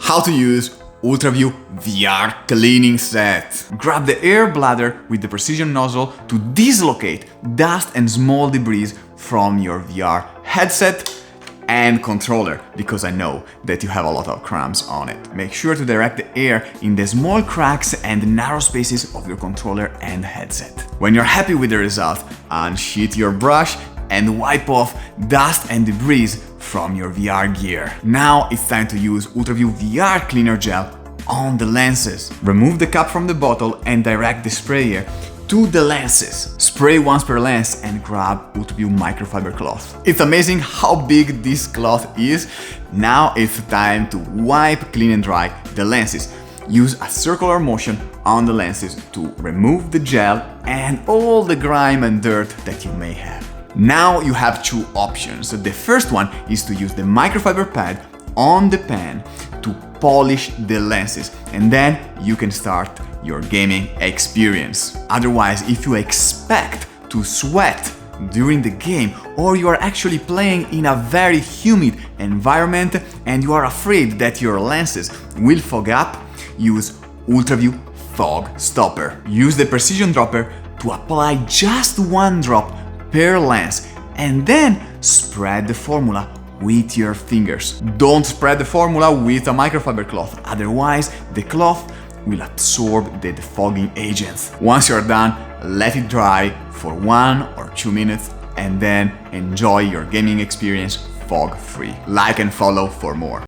How to use UltraVue VR Cleaning Set. Grab the air bladder with the precision nozzle to dislocate dust and small debris from your VR headset and controller, because I know that you have a lot of crumbs on it. Make sure to direct the air in the small cracks and narrow spaces of your controller and headset. When you're happy with the result, unsheath your brush and wipe off dust and debris from your VR gear. Now it's time to use UltraVue VR Cleaner Gel on the lenses. Remove the cap from the bottle and direct the sprayer to the lenses. Spray once per lens and grab UltraVue microfiber cloth. It's amazing how big this cloth is. Now it's time to wipe, clean and dry the lenses. Use a circular motion on the lenses to remove the gel and all the grime and dirt that you may have. Now you have two options. The first one is to use the microfiber pad on the pan to polish the lenses, and then you can start your gaming experience. Otherwise, if you expect to sweat during the game, or you are actually playing in a very humid environment and you are afraid that your lenses will fog up, use UltraVue Fog Stopper. Use the precision dropper to apply just one drop per lens and then spread the formula with your fingers. Don't spread the formula with a microfiber cloth, otherwise the cloth will absorb the defogging agents. Once you're done, let it dry for 1 or 2 minutes and then enjoy your gaming experience fog-free. Like and follow for more.